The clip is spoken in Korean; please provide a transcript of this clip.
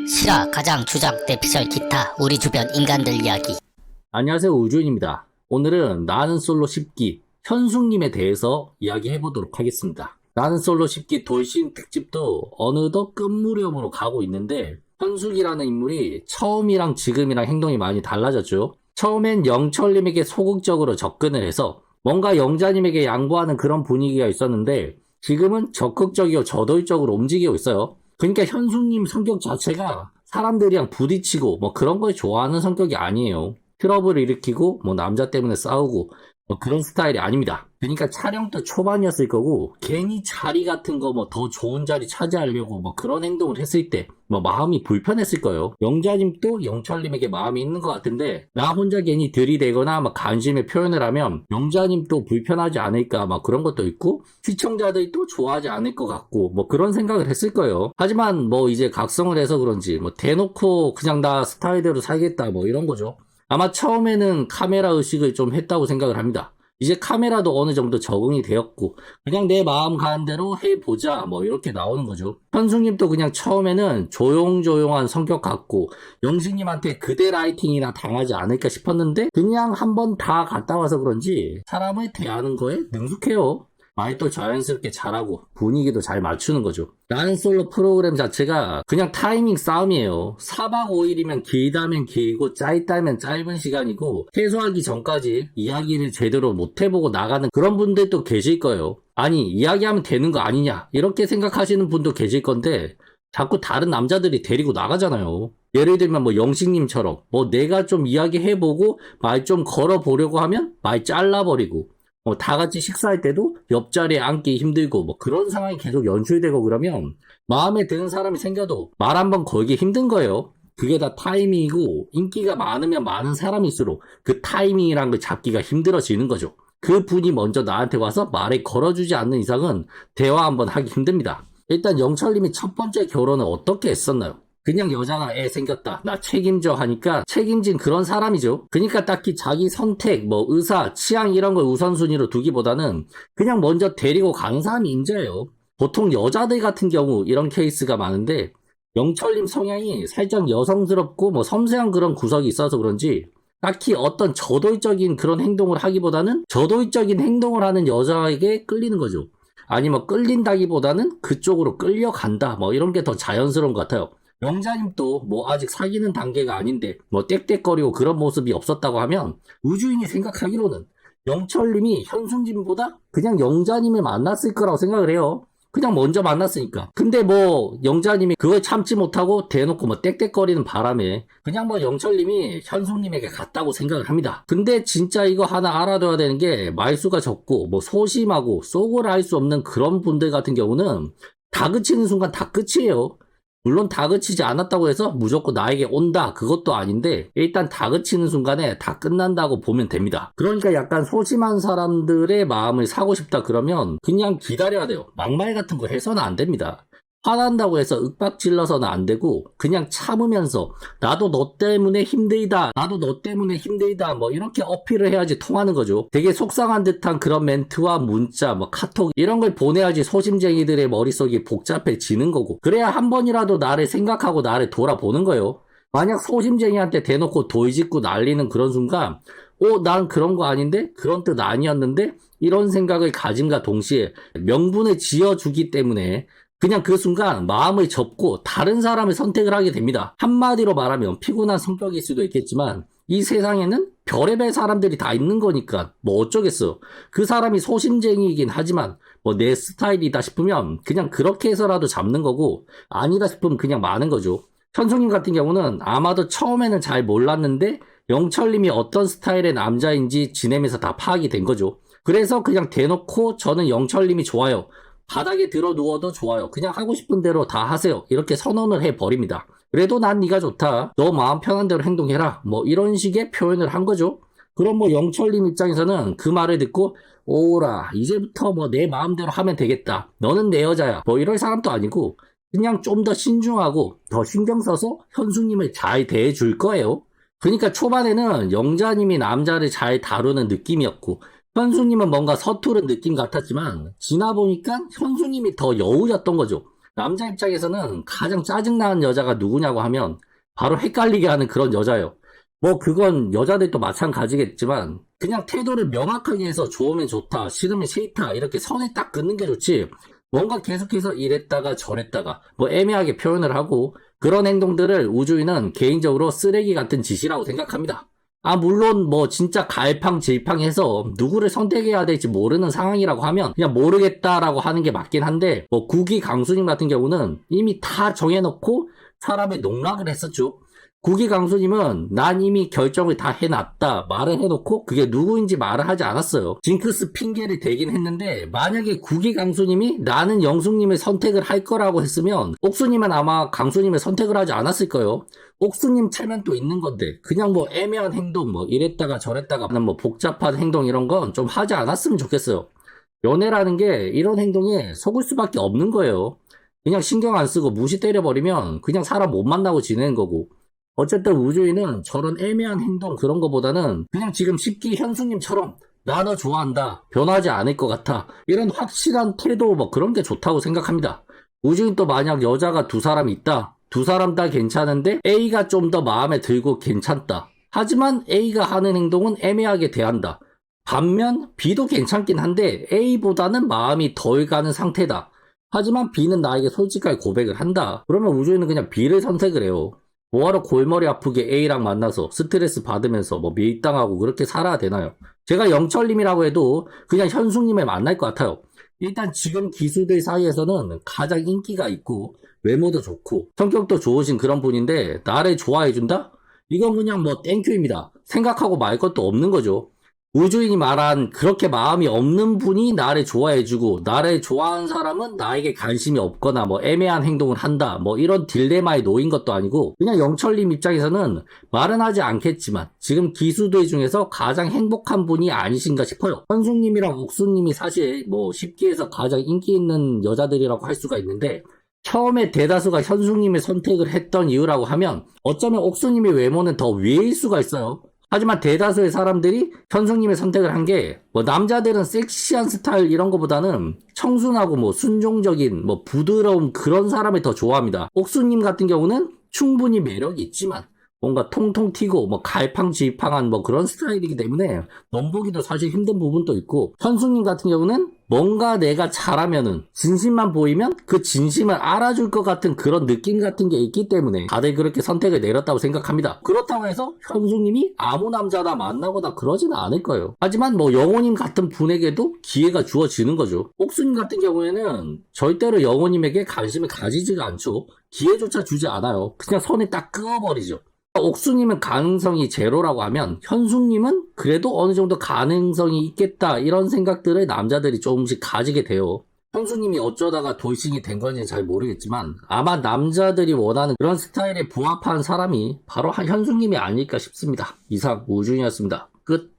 실화, 가장, 주장, 대피셜, 기타, 우리 주변 인간들 이야기. 안녕하세요, 우주인입니다. 오늘은 나는 솔로 10기 현숙님에 대해서 이야기해보도록 하겠습니다. 나는 솔로 10기 돌싱 특집도 어느덧 끝무렵으로 가고 있는데 현숙이라는 인물이 처음이랑 지금이랑 행동이 많이 달라졌죠. 처음엔 영철님에게 소극적으로 접근을 해서 뭔가 영자님에게 양보하는 그런 분위기가 있었는데 지금은 적극적이고 저돌적으로 움직이고 있어요. 그러니까 현숙님 성격 자체가 사람들이랑 부딪히고 뭐 그런 걸 좋아하는 성격이 아니에요. 트러블을 일으키고 뭐 남자 때문에 싸우고 뭐 그런 스타일이 아닙니다. 그러니까 촬영도 초반이었을 거고 괜히 자리 같은 거 뭐 더 좋은 자리 차지하려고 뭐 그런 행동을 했을 때 뭐 마음이 불편했을 거예요. 영자님도 영철님에게 마음이 있는 것 같은데 나 혼자 괜히 들이대거나 막 관심의 표현을 하면 영자님도 불편하지 않을까 막 그런 것도 있고 시청자들도 좋아하지 않을 것 같고 뭐 그런 생각을 했을 거예요. 하지만 뭐 이제 각성을 해서 그런지 뭐 대놓고 그냥 나 스타일대로 살겠다 뭐 이런 거죠. 아마 처음에는 카메라 의식을 좀 했다고 생각을 합니다. 이제 카메라도 어느 정도 적응이 되었고 그냥 내 마음 가는 대로 해보자 뭐 이렇게 나오는 거죠. 현숙님도 그냥 처음에는 조용조용한 성격 같고 영식님한테 그대 라이팅이나 당하지 않을까 싶었는데 그냥 한번 다 갔다 와서 그런지 사람을 대하는 거에 능숙해요. 말도 자연스럽게 잘하고 분위기도 잘 맞추는 거죠. 나는 솔로 프로그램 자체가 그냥 타이밍 싸움이에요. 4박 5일이면 길다면 길고 짧다면 짧은 시간이고 퇴소하기 전까지 이야기를 제대로 못 해보고 나가는 그런 분들도 계실 거예요. 아니 이야기하면 되는 거 아니냐 이렇게 생각하시는 분도 계실 건데 자꾸 다른 남자들이 데리고 나가잖아요. 예를 들면 뭐 영식님처럼 뭐 내가 좀 이야기해보고 말 좀 걸어보려고 하면 말 잘라버리고 다 같이 식사할 때도 옆자리에 앉기 힘들고 뭐 그런 상황이 계속 연출되고 그러면 마음에 드는 사람이 생겨도 말 한번 걸기 힘든 거예요. 그게 다 타이밍이고 인기가 많으면 많은 사람일수록 그 타이밍이란 걸 잡기가 힘들어지는 거죠. 그 분이 먼저 나한테 와서 말을 걸어주지 않는 이상은 대화 한번 하기 힘듭니다. 일단 영철님이 첫 번째 결혼을 어떻게 했었나요? 그냥 여자가 애 생겼다 나 책임져 하니까 책임진 그런 사람이죠. 그러니까 딱히 자기 선택 뭐 의사 취향 이런 걸 우선순위로 두기보다는 그냥 먼저 데리고 가는 사람이 임자예요. 보통 여자들 같은 경우 이런 케이스가 많은데 영철님 성향이 살짝 여성스럽고 뭐 섬세한 그런 구석이 있어서 그런지 딱히 어떤 저돌적인 그런 행동을 하기보다는 저돌적인 행동을 하는 여자에게 끌리는 거죠. 아니 뭐 끌린다기보다는 그쪽으로 끌려간다 뭐 이런 게 더 자연스러운 것 같아요. 영자님도 뭐 아직 사귀는 단계가 아닌데 뭐 떽떽거리고 그런 모습이 없었다고 하면 우주인이 생각하기로는 영철님이 현숙님보다 그냥 영자님을 만났을 거라고 생각을 해요. 그냥 먼저 만났으니까. 근데 뭐 영자님이 그걸 참지 못하고 대놓고 뭐 떽떽거리는 바람에 그냥 뭐 영철님이 현숙님에게 갔다고 생각을 합니다. 근데 진짜 이거 하나 알아둬야 되는 게 말수가 적고 뭐 소심하고 속을 알 수 없는 그런 분들 같은 경우는 다그치는 순간 다 끝이에요. 물론 다그치지 않았다고 해서 무조건 나에게 온다 그것도 아닌데 일단 다그치는 순간에 다 끝난다고 보면 됩니다. 그러니까 약간 소심한 사람들의 마음을 사고 싶다 그러면 그냥 기다려야 돼요. 막말 같은 거 해서는 안 됩니다. 화난다고 해서 윽박질러서는 안 되고 그냥 참으면서 나도 너 때문에 힘들다 나도 너 때문에 힘들다 뭐 이렇게 어필을 해야지 통하는 거죠. 되게 속상한 듯한 그런 멘트와 문자 뭐 카톡 이런 걸 보내야지 소심쟁이들의 머릿속이 복잡해지는 거고 그래야 한 번이라도 나를 생각하고 나를 돌아보는 거예요. 만약 소심쟁이한테 대놓고 돌짓고 날리는 그런 순간 난 그런 거 아닌데? 그런 뜻 아니었는데? 이런 생각을 가짐과 동시에 명분을 지어주기 때문에 그냥 그 순간 마음을 접고 다른 사람을 선택을 하게 됩니다. 한마디로 말하면 피곤한 성격일 수도 있겠지만 이 세상에는 별의별 사람들이 다 있는 거니까 뭐 어쩌겠어. 그 사람이 소심쟁이이긴 하지만 뭐 내 스타일이다 싶으면 그냥 그렇게 해서라도 잡는 거고 아니다 싶으면 그냥 마는 거죠. 현숙님 같은 경우는 아마도 처음에는 잘 몰랐는데 영철님이 어떤 스타일의 남자인지 지내면서 다 파악이 된 거죠. 그래서 그냥 대놓고 저는 영철님이 좋아요. 바닥에 들어 누워도 좋아요. 그냥 하고 싶은 대로 다 하세요. 이렇게 선언을 해버립니다. 그래도 난 네가 좋다. 너 마음 편한 대로 행동해라. 뭐 이런 식의 표현을 한 거죠. 그럼 뭐 영철님 입장에서는 그 말을 듣고 오라 이제부터 뭐 내 마음대로 하면 되겠다. 너는 내 여자야. 뭐 이럴 사람도 아니고 그냥 좀 더 신중하고 더 신경 써서 현숙님을 잘 대해줄 거예요. 그러니까 초반에는 영자님이 남자를 잘 다루는 느낌이었고 현수님은 뭔가 서투른 느낌 같았지만 지나보니까 현수님이 더 여우였던 거죠. 남자 입장에서는 가장 짜증나는 여자가 누구냐고 하면 바로 헷갈리게 하는 그런 여자예요. 뭐 그건 여자들도 마찬가지겠지만 그냥 태도를 명확하게 해서 좋으면 좋다, 싫으면 싫다 이렇게 선에 딱 긋는 게 좋지, 뭔가 계속해서 이랬다가 저랬다가 뭐 애매하게 표현을 하고 그런 행동들을 우주인은 개인적으로 쓰레기 같은 짓이라고 생각합니다. 물론 뭐 진짜 갈팡질팡해서 누구를 선택해야 될지 모르는 상황이라고 하면 그냥 모르겠다라고 하는 게 맞긴 한데, 뭐 구기 강수님 같은 경우는 이미 다 정해놓고 사람의 농락을 했었죠. 구기 강수님은 난 이미 결정을 다 해놨다 말을 해놓고 그게 누구인지 말을 하지 않았어요. 징크스 핑계를 대긴 했는데, 만약에 구기 강수님이 나는 영숙님을 선택을 할 거라고 했으면 옥수님은 아마 강수님을 선택을 하지 않았을 거예요. 옥수님 체면도 있는 건데 그냥 뭐 애매한 행동, 뭐 이랬다가 저랬다가 뭐 복잡한 행동 이런 건 좀 하지 않았으면 좋겠어요. 연애라는 게 이런 행동에 속을 수밖에 없는 거예요. 그냥 신경 안 쓰고 무시 때려버리면 그냥 사람 못 만나고 지내는 거고, 어쨌든 우주인은 저런 애매한 행동 그런 거보다는 그냥 지금 쉽게 현수님처럼 나 너 좋아한다, 변하지 않을 것 같아, 이런 확실한 태도 뭐 그런 게 좋다고 생각합니다. 우주인 또 만약 여자가 두 사람 있다, 두 사람 다 괜찮은데 A가 좀 더 마음에 들고 괜찮다, 하지만 A가 하는 행동은 애매하게 대한다, 반면 B도 괜찮긴 한데 A보다는 마음이 덜 가는 상태다, 하지만 B는 나에게 솔직하게 고백을 한다, 그러면 우주인은 그냥 B를 선택을 해요. 뭐하러 골머리 아프게 A랑 만나서 스트레스 받으면서 뭐 밀당하고 그렇게 살아야 되나요? 제가 영철님이라고 해도 그냥 현숙님을 만날 것 같아요. 일단 지금 기수들 사이에서는 가장 인기가 있고 외모도 좋고 성격도 좋으신 그런 분인데 나를 좋아해준다? 이건 그냥 뭐 땡큐입니다. 생각하고 말 것도 없는 거죠. 우주인이 말한 그렇게 마음이 없는 분이 나를 좋아해주고 나를 좋아하는 사람은 나에게 관심이 없거나 뭐 애매한 행동을 한다, 뭐 이런 딜레마에 놓인 것도 아니고 그냥 영철님 입장에서는 말은 하지 않겠지만 지금 기수들 중에서 가장 행복한 분이 아니신가 싶어요. 현숙님이랑 옥수님이 사실 뭐 쉽게 해서 가장 인기 있는 여자들이라고 할 수가 있는데, 처음에 대다수가 현숙님을 선택을 했던 이유라고 하면 어쩌면 옥수님의 외모는 더 위일 수가 있어요. 하지만 대다수의 사람들이 현숙님의 선택을 한 게 뭐 남자들은 섹시한 스타일 이런 거보다는 청순하고 뭐 순종적인 뭐 부드러운 그런 사람을 더 좋아합니다. 옥수님 같은 경우는 충분히 매력이 있지만 뭔가 통통 튀고 뭐 갈팡질팡한 뭐 그런 스타일이기 때문에 넘보기도 사실 힘든 부분도 있고, 현숙님 같은 경우는 뭔가 내가 잘하면은 진심만 보이면 그 진심을 알아줄 것 같은 그런 느낌 같은 게 있기 때문에 다들 그렇게 선택을 내렸다고 생각합니다. 그렇다고 해서 현숙님이 아무 남자나 만나거나 그러지는 않을 거예요. 하지만 뭐 영호님 같은 분에게도 기회가 주어지는 거죠. 옥수님 같은 경우에는 절대로 영호님에게 관심을 가지지가 않죠. 기회조차 주지 않아요. 그냥 손에 딱 끄어버리죠. 옥수님은 가능성이 제로라고 하면 현숙님은 그래도 어느 정도 가능성이 있겠다, 이런 생각들을 남자들이 조금씩 가지게 돼요. 현숙님이 어쩌다가 돌싱이 된 건지는 잘 모르겠지만 아마 남자들이 원하는 그런 스타일에 부합한 사람이 바로 현숙님이 아닐까 싶습니다. 이상 우준이었습니다. 끝.